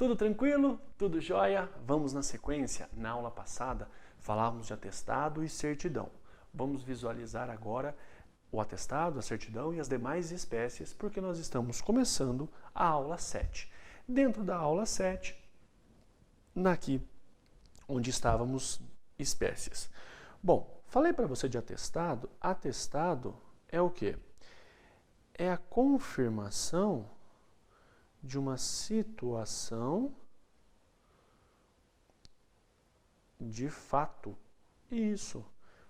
Tudo tranquilo? Tudo jóia? Vamos na sequência. Na aula passada, falávamos de atestado e certidão. Vamos visualizar agora o atestado, a certidão e as demais espécies, porque nós estamos começando a aula 7. Dentro da aula 7, aqui onde estávamos espécies. Bom, falei para você de atestado. Atestado é o quê? É a confirmação de uma situação de fato. Isso.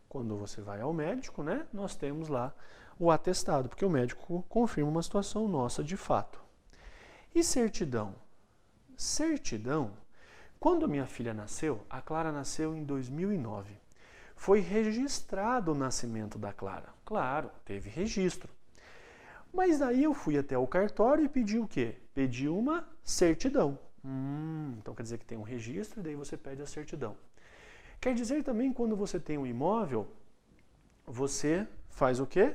Quando você vai ao médico, né, nós temos lá o atestado, porque o médico confirma uma situação nossa de fato. E certidão? Certidão, quando minha filha nasceu, a Clara nasceu em 2009. Foi registrado o nascimento da Clara. Claro, teve registro. Mas daí eu fui até o cartório e pedi o quê? Pedi uma certidão. Então quer dizer que tem um registro e daí você pede a certidão. Quer dizer também quando você tem um imóvel, você faz o quê?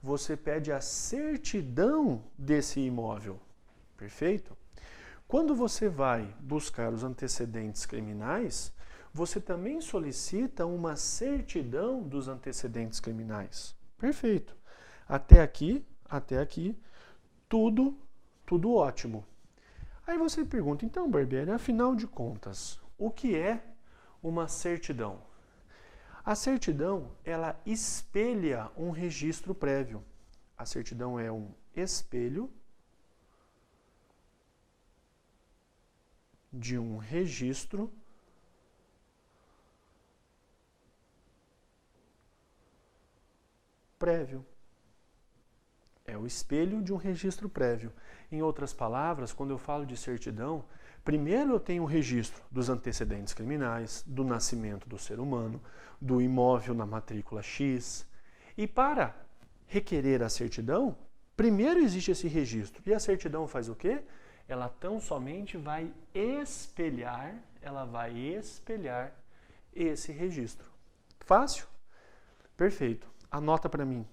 Você pede a certidão desse imóvel. Perfeito? Quando você vai buscar os antecedentes criminais, você também solicita uma certidão dos antecedentes criminais. Perfeito. Até aqui, tudo ótimo. Aí você pergunta, então, Barbieri, afinal de contas, o que é uma certidão? A certidão, ela espelha um registro prévio. A certidão é um espelho de um registro prévio. É o espelho de um registro prévio. Em outras palavras, quando eu falo de certidão, primeiro eu tenho o registro dos antecedentes criminais, do nascimento do ser humano, do imóvel na matrícula X. E para requerer a certidão, primeiro existe esse registro. E a certidão faz o quê? Ela tão somente vai espelhar esse registro. Fácil? Perfeito. Anota para mim.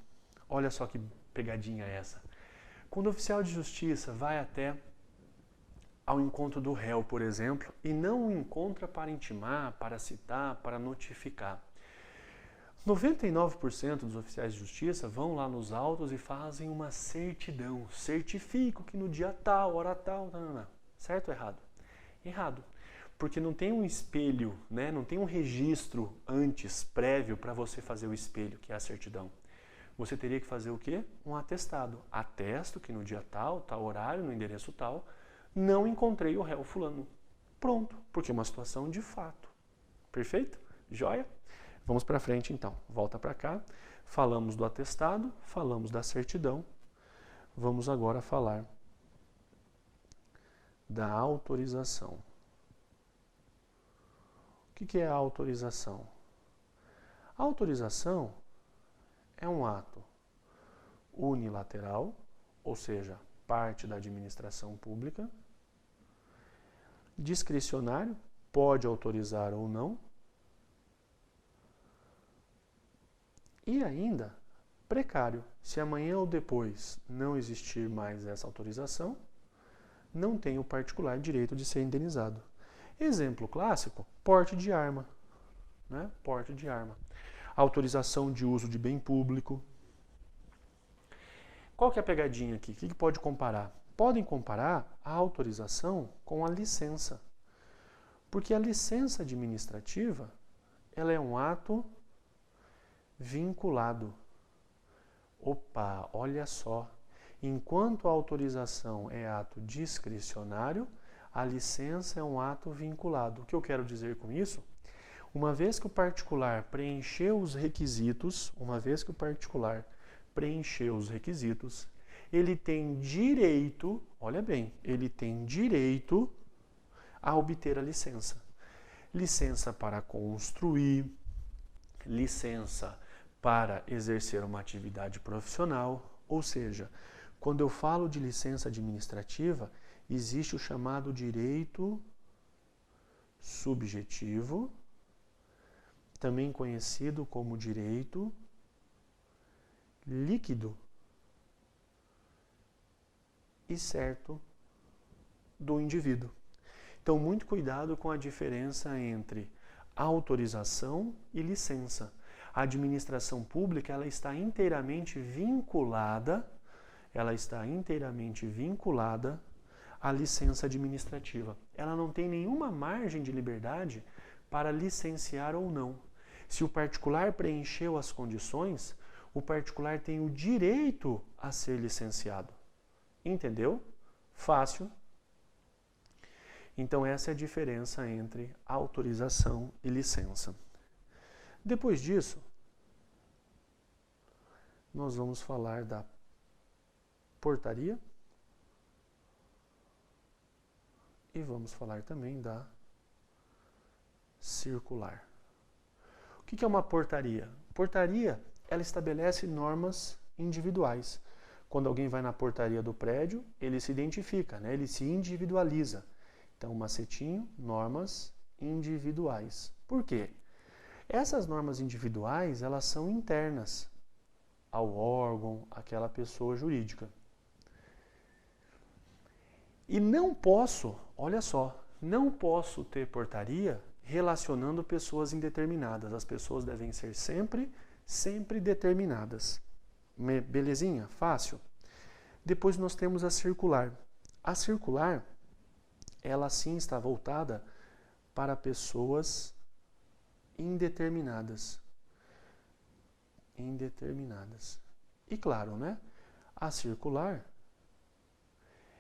Olha só que pegadinha essa. Quando o oficial de justiça vai até ao encontro do réu, por exemplo, e não o encontra para intimar, para citar, para notificar. 99% dos oficiais de justiça vão lá nos autos e fazem uma certidão. Certifico que no dia tal, hora tal, certo ou errado? Errado. Porque não tem um espelho, né? Não tem um registro antes, prévio, para você fazer o espelho, que é a certidão. Você teria que fazer o quê? Um atestado. Atesto que no dia tal, tal horário, no endereço tal, não encontrei o réu fulano. Pronto, porque é uma situação de fato. Perfeito? Joia? Vamos para frente então. Volta para cá. Falamos do atestado, falamos da certidão. Vamos agora falar da autorização. O que é a autorização? A autorização é um ato unilateral, ou seja, parte da administração pública, discricionário, pode autorizar ou não, e ainda precário. Se amanhã ou depois não existir mais essa autorização, não tem o particular direito de ser indenizado. Exemplo clássico, porte de arma. Né? Porte de arma. Autorização de uso de bem público. Qual que é a pegadinha aqui? O que pode comparar? Podem comparar a autorização com a licença. Porque a licença administrativa, ela é um ato vinculado. Opa, olha só. Enquanto a autorização é ato discricionário, a licença é um ato vinculado. O que eu quero dizer com isso? Uma vez que o particular preencheu os requisitos, ele tem direito, olha bem, ele tem direito a obter a licença. Licença para construir, licença para exercer uma atividade profissional, ou seja, quando eu falo de licença administrativa, existe o chamado direito subjetivo, também conhecido como direito líquido e certo do indivíduo. Então, muito cuidado com a diferença entre autorização e licença. A administração pública, ela está inteiramente vinculada à licença administrativa. Ela não tem nenhuma margem de liberdade para licenciar ou não. Se o particular preencheu as condições, o particular tem o direito a ser licenciado. Entendeu? Fácil. Então, essa é a diferença entre autorização e licença. Depois disso, nós vamos falar da portaria e vamos falar também da circular. O que é uma portaria? Portaria, ela estabelece normas individuais. Quando alguém vai na portaria do prédio, ele se identifica, né? Ele se individualiza. Então, macetinho, normas individuais. Por quê? Essas normas individuais, elas são internas ao órgão, àquela pessoa jurídica. E não posso, olha só, não posso ter portaria relacionando pessoas indeterminadas. As pessoas devem ser sempre determinadas. Belezinha? Fácil? Depois nós temos a circular. A circular, ela sim está voltada para pessoas indeterminadas. E claro, né? A circular,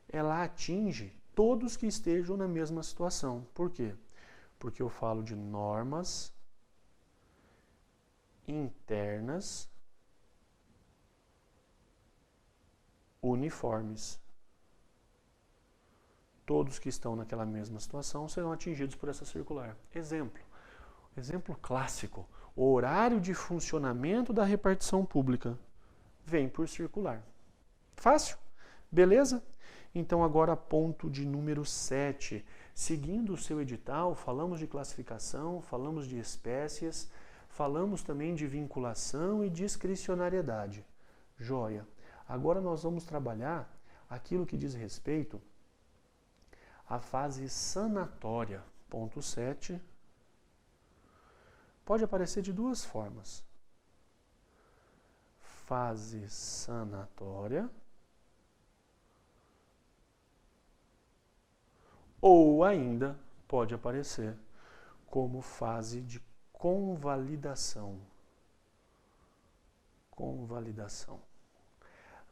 ela atinge todos que estejam na mesma situação. Por quê? Porque eu falo de normas internas uniformes. Todos que estão naquela mesma situação serão atingidos por essa circular. Exemplo clássico, o horário de funcionamento da repartição pública vem por circular. Fácil? Beleza? Então agora ponto de número 7. Seguindo o seu edital, falamos de classificação, falamos de espécies, falamos também de vinculação e discricionariedade. Joia. Agora nós vamos trabalhar aquilo que diz respeito à fase sanatória. Ponto 7. Pode aparecer de duas formas. Fase sanatória ou ainda pode aparecer como fase de convalidação.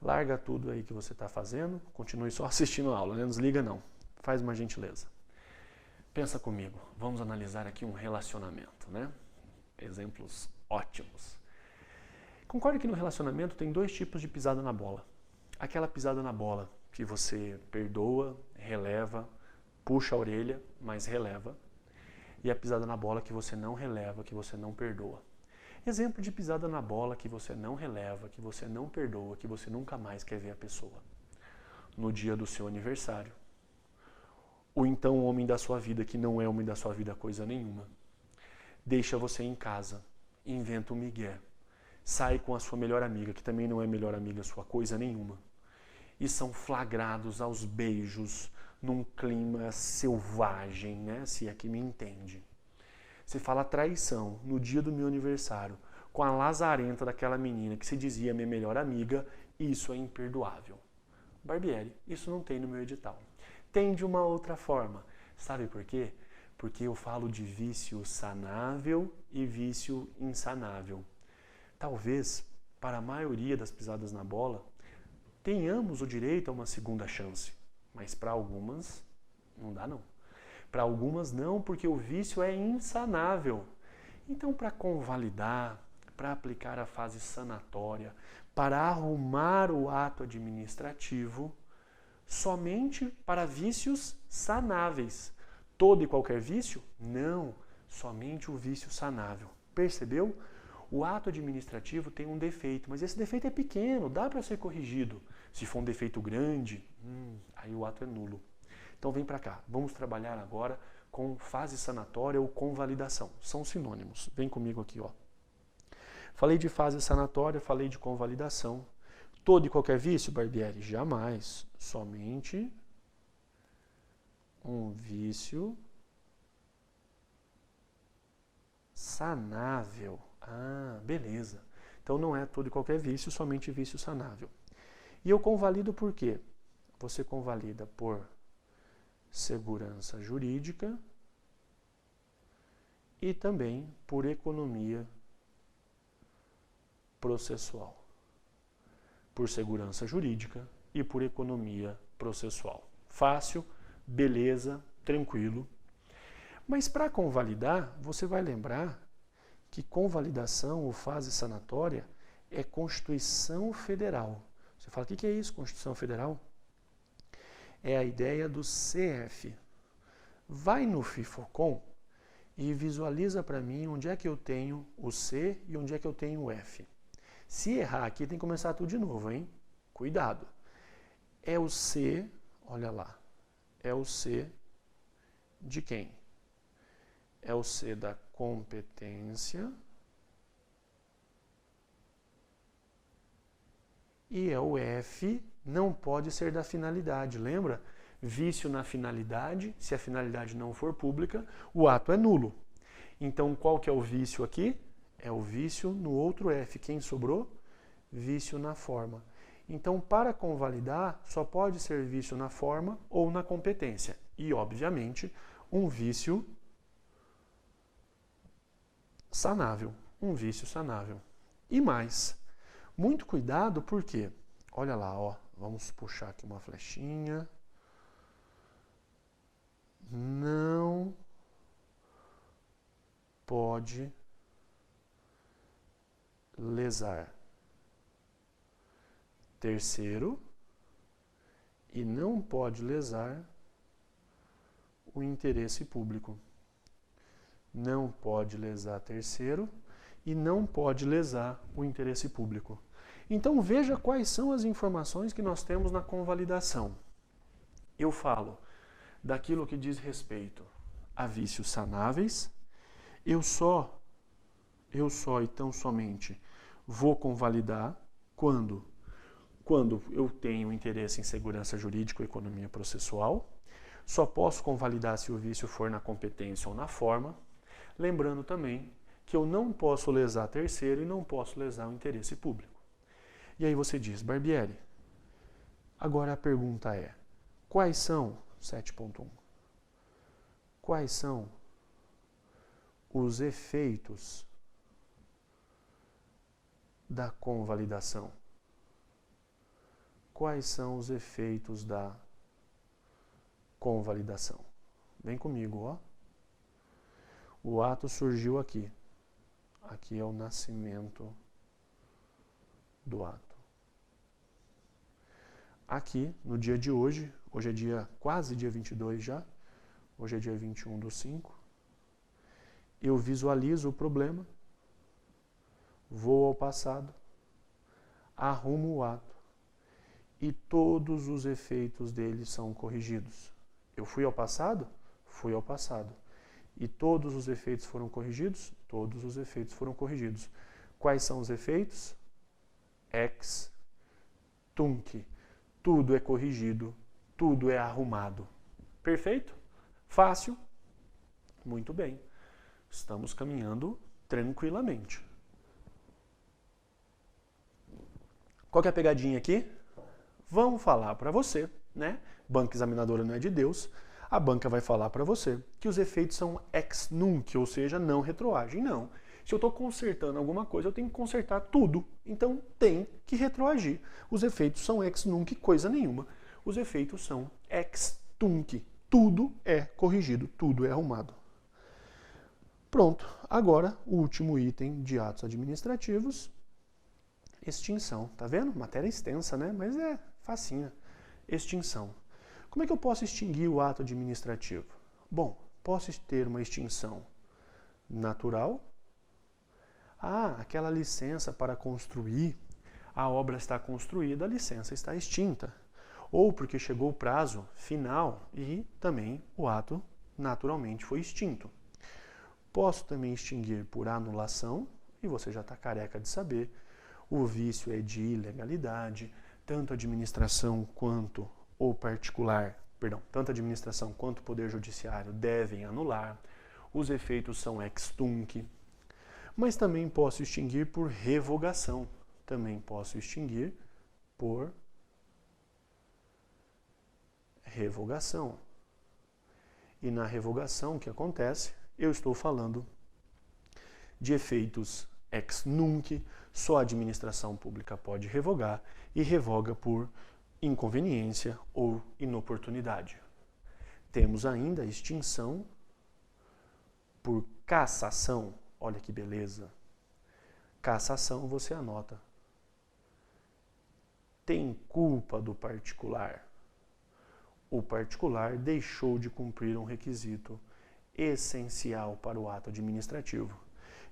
Larga tudo aí que você está fazendo, continue só assistindo a aula, né? Não desliga não, faz uma gentileza. Pensa comigo, vamos analisar aqui um relacionamento, né? Exemplos ótimos. Concorda que no relacionamento tem dois tipos de pisada na bola. Aquela pisada na bola que você perdoa, releva, puxa a orelha, mas releva. E a pisada na bola que você não releva, que você não perdoa. Exemplo de pisada na bola que você não releva, que você não perdoa, que você nunca mais quer ver a pessoa. No dia do seu aniversário. Ou então o homem da sua vida que não é homem da sua vida coisa nenhuma. Deixa você em casa, inventa um migué. Sai com a sua melhor amiga, que também não é melhor amiga sua coisa nenhuma. E são flagrados aos beijos, num clima selvagem, né? Se é que me entende. Você fala traição no dia do meu aniversário, com a lazarenta daquela menina que se dizia minha melhor amiga, isso é imperdoável. Barbieri, isso não tem no meu edital. Tem de uma outra forma. Sabe por quê? Porque eu falo de vício sanável e vício insanável. Talvez, para a maioria das pisadas na bola, tenhamos o direito a uma segunda chance. Mas para algumas, não dá não. Para algumas não, porque o vício é insanável. Então, para convalidar, para aplicar a fase sanatória, para arrumar o ato administrativo, somente para vícios sanáveis. Todo e qualquer vício? Não, somente o vício sanável. Percebeu? O ato administrativo tem um defeito, mas esse defeito é pequeno, dá para ser corrigido. Se for um defeito grande, aí o ato é nulo. Então vem para cá, vamos trabalhar agora com fase sanatória ou convalidação. São sinônimos. Vem comigo aqui, ó. Falei de fase sanatória, falei de convalidação. Todo e qualquer vício, Barbieri? Jamais. Somente Um vício sanável. Ah, beleza. Então não é todo e qualquer vício, somente vício sanável. E eu convalido por quê? Você convalida por segurança jurídica e também por economia processual. Por segurança jurídica e por economia processual. Fácil, beleza, tranquilo. Mas para convalidar, você vai lembrar que convalidação ou fase sanatória é Constituição Federal. Você fala, o que é isso, Constituição Federal? É a ideia do CF. Vai no FIFOCOM e visualiza para mim onde é que eu tenho o C e onde é que eu tenho o F. Se errar aqui, tem que começar tudo de novo, hein? Cuidado. É o C, olha lá, é o C de quem? É o C da competência e é o F, não pode ser da finalidade, lembra? Vício na finalidade, se a finalidade não for pública, o ato é nulo. Então, qual que é o vício aqui? É o vício no outro F. Quem sobrou? Vício na forma. Então, para convalidar, só pode ser vício na forma ou na competência. E, obviamente, um vício sanável. Um vício sanável. E mais, muito cuidado porque, olha lá, ó, vamos puxar aqui uma flechinha. Não pode lesar terceiro e não pode lesar o interesse público. Não pode lesar terceiro e não pode lesar o interesse público. Então veja quais são as informações que nós temos na convalidação. Eu falo daquilo que diz respeito a vícios sanáveis. Eu só e tão somente vou convalidar quando eu tenho interesse em segurança jurídica ou economia processual. Só posso convalidar se o vício for na competência ou na forma. Lembrando também que eu não posso lesar terceiro e não posso lesar o interesse público. E aí você diz, Barbieri, agora a pergunta é, quais são, 7.1, quais são os efeitos da convalidação? Quais são os efeitos da convalidação? Vem comigo, ó. O ato surgiu aqui. Aqui é o nascimento do ato. Aqui, no dia de hoje é quase dia 22 já, hoje é dia 21/5, eu visualizo o problema, vou ao passado, arrumo o ato e todos os efeitos dele são corrigidos. Eu fui ao passado? Fui ao passado. E todos os efeitos foram corrigidos? Todos os efeitos foram corrigidos. Quais são os efeitos? Ex tunc. Tudo é corrigido, tudo é arrumado. Perfeito? Fácil? Muito bem. Estamos caminhando tranquilamente. Qual que é a pegadinha aqui? Vamos falar para você, né? Banca examinadora não é de Deus. A banca vai falar para você que os efeitos são ex nunc, ou seja, não retroagem. Não. Se eu estou consertando alguma coisa, eu tenho que consertar tudo. Então, tem que retroagir. Os efeitos são ex nunc, coisa nenhuma. Os efeitos são ex tunc. Tudo é corrigido, tudo é arrumado. Pronto. Agora, o último item de atos administrativos. Extinção. Tá vendo? Matéria extensa, né? Mas é facinha. Extinção. Como é que eu posso extinguir o ato administrativo? Bom, posso ter uma extinção natural. Aquela licença para construir, a obra está construída, a licença está extinta. Ou porque chegou o prazo final e também o ato naturalmente foi extinto. Posso também extinguir por anulação, e você já está careca de saber, o vício é de ilegalidade, tanto a administração quanto o particular tanto a administração quanto o Poder Judiciário devem anular. Os efeitos são ex tunc. Mas também posso extinguir por revogação. Também posso extinguir por revogação. E na revogação, o que acontece? Eu estou falando de efeitos ex nunc, só a administração pública pode revogar e revoga por inconveniência ou inoportunidade. Temos ainda a extinção por cassação. Olha que beleza. Cassação você anota. Tem culpa do particular. O particular deixou de cumprir um requisito essencial para o ato administrativo.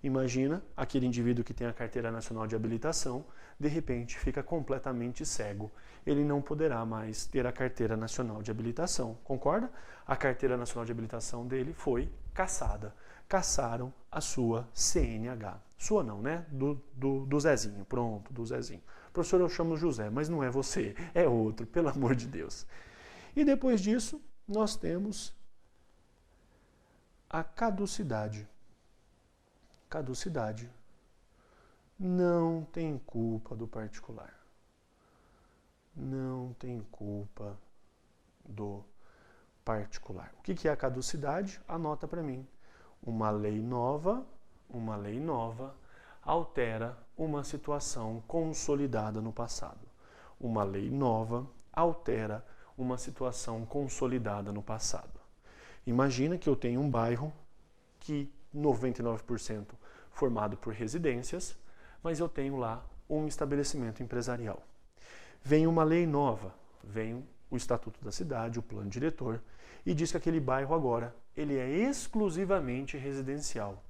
Imagina aquele indivíduo que tem a Carteira Nacional de Habilitação, de repente fica completamente cego. Ele não poderá mais ter a Carteira Nacional de Habilitação. Concorda? A Carteira Nacional de Habilitação dele foi cassada. Cassaram a sua CNH. Sua não, né? Do Zezinho. Pronto, do Zezinho. Professor, eu chamo José, mas não é você, é outro, pelo amor de Deus. E depois disso, nós temos a caducidade. Caducidade não tem culpa do particular. Não tem culpa do particular. O que é a caducidade? Anota para mim. Uma lei nova altera uma situação consolidada no passado. Uma lei nova altera uma situação consolidada no passado. Imagina que eu tenho um bairro que 99% formado por residências, mas eu tenho lá um estabelecimento empresarial. Vem uma lei nova, vem o Estatuto da Cidade, o Plano Diretor, e diz que aquele bairro agora ele é exclusivamente residencial.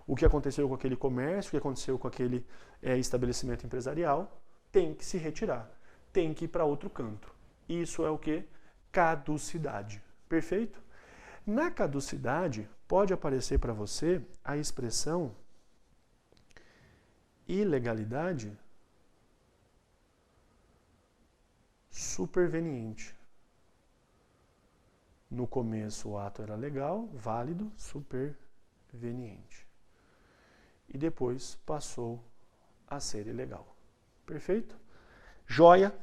O que aconteceu com aquele comércio, o que aconteceu com aquele estabelecimento empresarial, tem que se retirar, tem que ir para outro canto. Isso é o que? Caducidade. Perfeito? Na caducidade, pode aparecer para você a expressão ilegalidade superveniente. No começo o ato era legal, válido, superveniente. E depois passou a ser ilegal. Perfeito? Joia?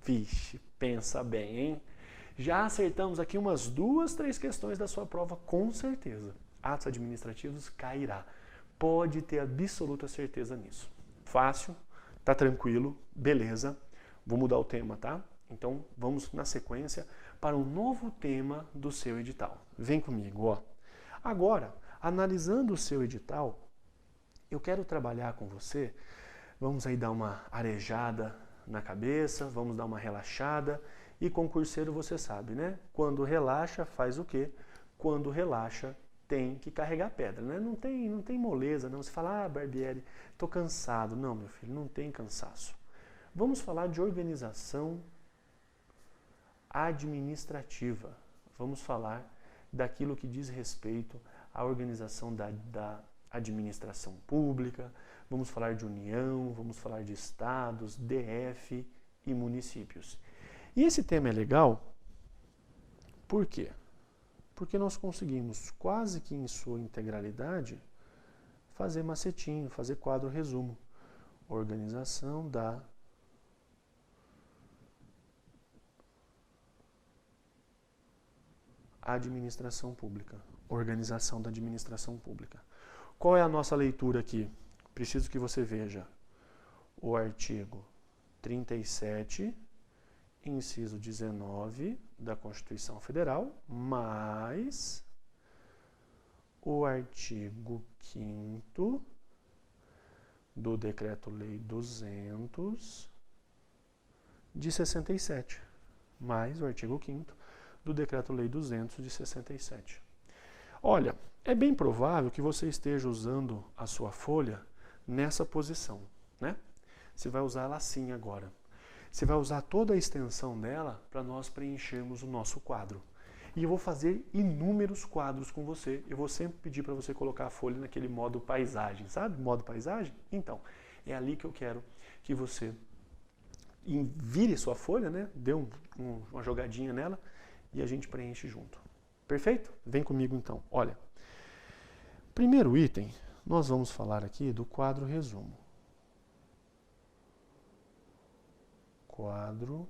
Vixe, pensa bem, hein? Já acertamos aqui umas 2, 3 questões da sua prova, com certeza. Atos administrativos cairá. Pode ter absoluta certeza nisso. Fácil, tá tranquilo, beleza. Vou mudar o tema, tá? Então, vamos na sequência para um novo tema do seu edital. Vem comigo, ó. Agora, analisando o seu edital, eu quero trabalhar com você. Vamos aí dar uma arejada na cabeça, vamos dar uma relaxada. E concurseiro você sabe, né? Quando relaxa, faz o quê? Quando relaxa, tem que carregar pedra, né? Não tem moleza, não. Você fala, Barbieri, tô cansado. Não, meu filho, não tem cansaço. Vamos falar de organização administrativa. Vamos falar daquilo que diz respeito à organização da administração pública. Vamos falar de União, vamos falar de estados, DF e municípios. E esse tema é legal, por quê? Porque nós conseguimos, quase que em sua integralidade, fazer macetinho, fazer quadro resumo. Organização da administração pública. Organização da administração pública. Qual é a nossa leitura aqui? Preciso que você veja o artigo 37, inciso 19 da Constituição Federal, mais o artigo 5º do Decreto-Lei 200 de 67, mais o artigo 5º do Decreto-Lei 200 de 67. Olha, é bem provável que você esteja usando a sua folha nessa posição, né? Você vai usar ela assim agora. Você vai usar toda a extensão dela para nós preenchermos o nosso quadro. E eu vou fazer inúmeros quadros com você. Eu vou sempre pedir para você colocar a folha naquele modo paisagem, sabe? Modo paisagem? Então, é ali que eu quero que você vire sua folha, né? Dê uma jogadinha nela e a gente preenche junto. Perfeito? Vem comigo então. Olha, primeiro item, nós vamos falar aqui do quadro resumo. Quadro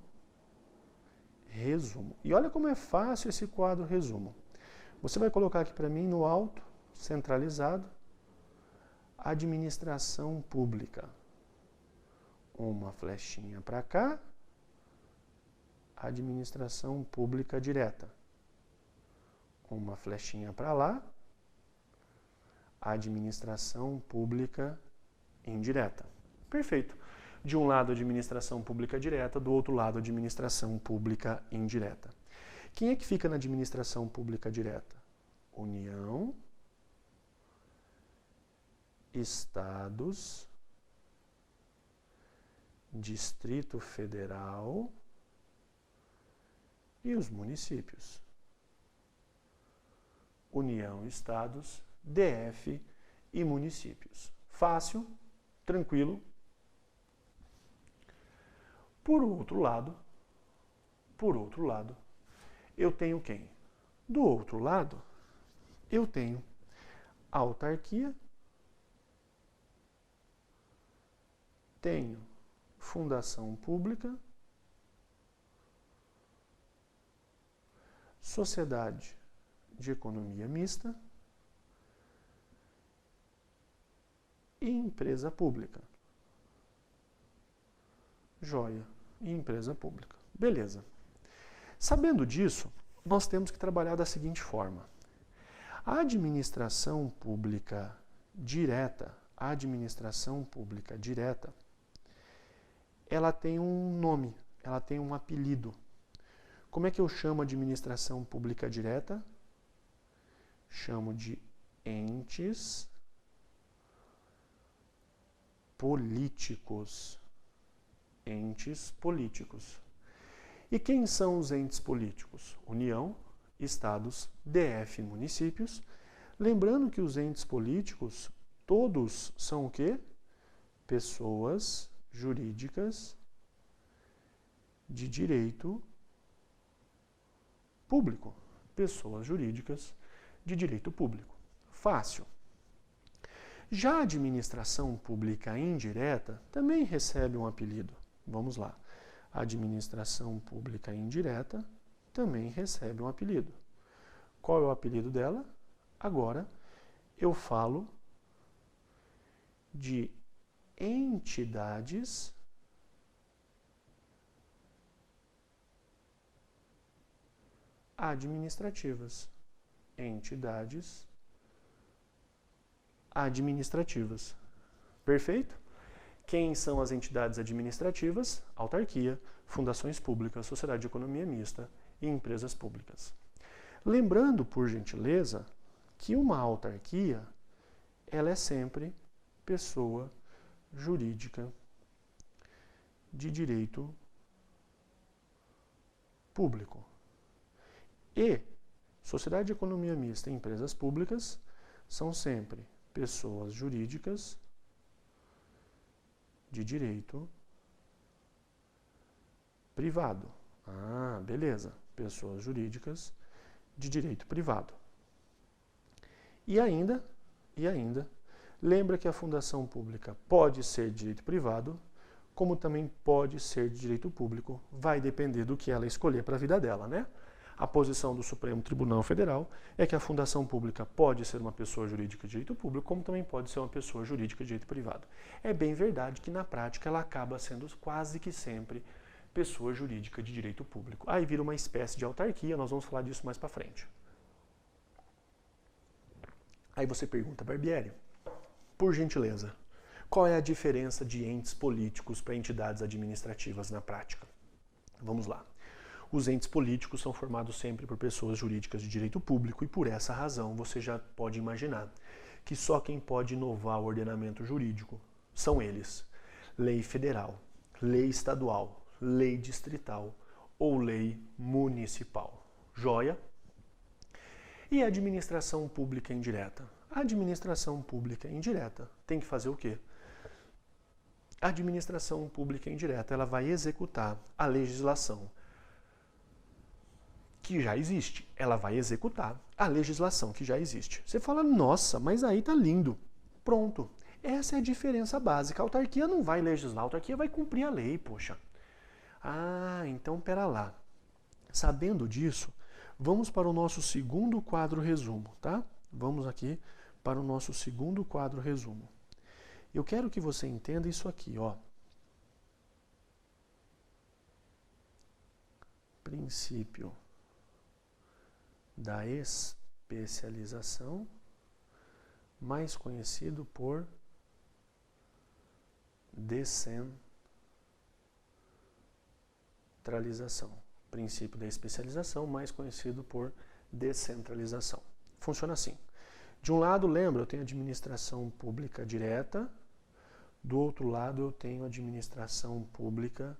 resumo. E olha como é fácil esse quadro resumo. Você vai colocar aqui para mim no alto, centralizado, administração pública. Uma flechinha para cá, administração pública direta. Uma flechinha para lá, administração pública indireta. Perfeito. De um lado, administração pública direta, do outro lado, administração pública indireta. Quem é que fica na administração pública direta? União, estados, Distrito Federal e os municípios. União, estados, DF e municípios. Fácil, tranquilo. Por outro lado, eu tenho quem? Do outro lado, eu tenho a autarquia, tenho fundação pública, sociedade de economia mista e empresa pública. Joia, e empresa pública. Beleza. Sabendo disso, nós temos que trabalhar da seguinte forma. A administração pública direta, ela tem um nome, ela tem um apelido. Como é que eu chamo a administração pública direta? Chamo de entes políticos. Entes políticos. E quem são os entes políticos? União, estados, DF, municípios. Lembrando que os entes políticos, todos são o quê? Pessoas jurídicas de direito público. Pessoas jurídicas de direito público. Fácil. Já a administração pública indireta também recebe um apelido. Vamos lá. A administração pública indireta também recebe um apelido. Qual é o apelido dela? Agora eu falo de entidades administrativas. Entidades administrativas. Perfeito? Quem são as entidades administrativas? Autarquia, fundações públicas, sociedade de economia mista e empresas públicas. Lembrando, por gentileza, que uma autarquia, ela é sempre pessoa jurídica de direito público. E sociedade de economia mista e empresas públicas são sempre pessoas jurídicas de direito privado. Ah, beleza. Pessoas jurídicas de direito privado. E ainda, lembra que a fundação pública pode ser de direito privado, como também pode ser de direito público. Vai depender do que ela escolher para a vida dela, né? A posição do Supremo Tribunal Federal é que a fundação pública pode ser uma pessoa jurídica de direito público, como também pode ser uma pessoa jurídica de direito privado. É bem verdade que, na prática, ela acaba sendo quase que sempre pessoa jurídica de direito público. Aí vira uma espécie de autarquia, nós vamos falar disso mais para frente. Aí você pergunta, Barbieri, por gentileza, qual é a diferença de entes políticos para entidades administrativas na prática? Vamos lá. Os entes políticos são formados sempre por pessoas jurídicas de direito público e por essa razão você já pode imaginar que só quem pode inovar o ordenamento jurídico são eles. Lei federal, lei estadual, lei distrital ou lei municipal. Joia? E a administração pública indireta? A administração pública indireta tem que fazer o quê? A administração pública indireta ela vai executar a legislação que já existe. Ela vai executar a legislação que já existe. Você fala, nossa, mas aí tá lindo. Pronto. Essa é a diferença básica. A autarquia não vai legislar, a autarquia vai cumprir a lei, poxa. Ah, então pera lá. Sabendo disso, vamos para o nosso segundo quadro resumo, tá? Vamos aqui para o nosso segundo quadro resumo. Eu quero que você entenda isso aqui, ó. Princípio da especialização, mais conhecido por descentralização. Princípio da especialização, mais conhecido por descentralização. Funciona assim. De um lado, lembra, eu tenho administração pública direta, do outro lado eu tenho administração pública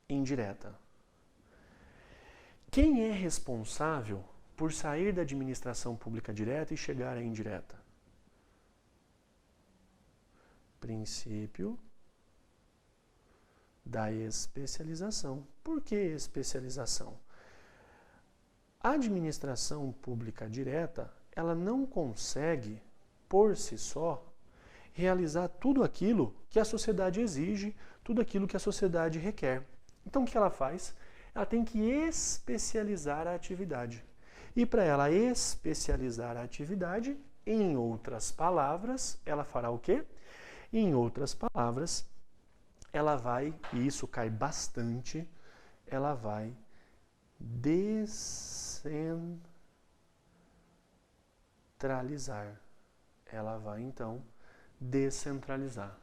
indireta. Quem é responsável por sair da administração pública direta e chegar à indireta? Princípio da especialização. Por que especialização? A administração pública direta, ela não consegue, por si só, realizar tudo aquilo que a sociedade exige, tudo aquilo que a sociedade requer. Então, o que ela faz? Ela tem que especializar a atividade. E para ela especializar a atividade, em outras palavras, ela fará o quê? Em outras palavras, ela vai, e isso cai bastante, ela vai descentralizar. Ela vai, então, descentralizar.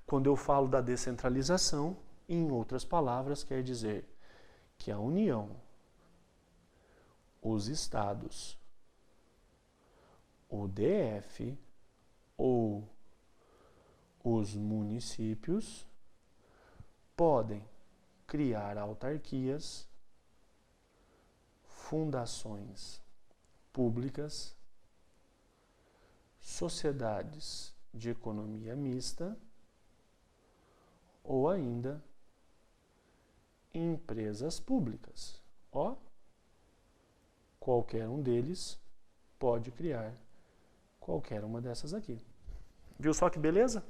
Quando eu falo da descentralização, em outras palavras, quer dizer que a União, os estados, o DF ou os municípios podem criar autarquias, fundações públicas, sociedades de economia mista ou ainda empresas públicas. Ó, qualquer um deles pode criar qualquer uma dessas aqui. Viu só que beleza?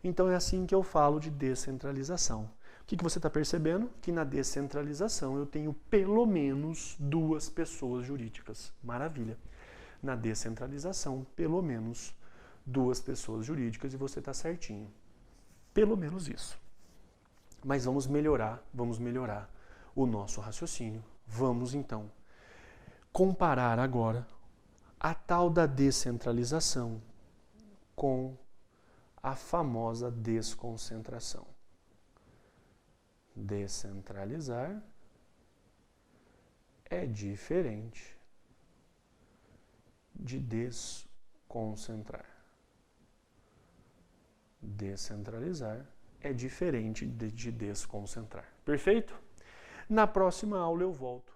Então é assim que eu falo de descentralização. O que você está percebendo? Que na descentralização eu tenho pelo menos 2 pessoas jurídicas. Maravilha. Na descentralização, pelo menos 2 pessoas jurídicas e você está certinho. Pelo menos isso. Mas vamos melhorar o nosso raciocínio. Vamos então comparar agora a tal da descentralização com a famosa desconcentração. Descentralizar é diferente de desconcentrar. Descentralizar é diferente de desconcentrar. Perfeito? Na próxima aula eu volto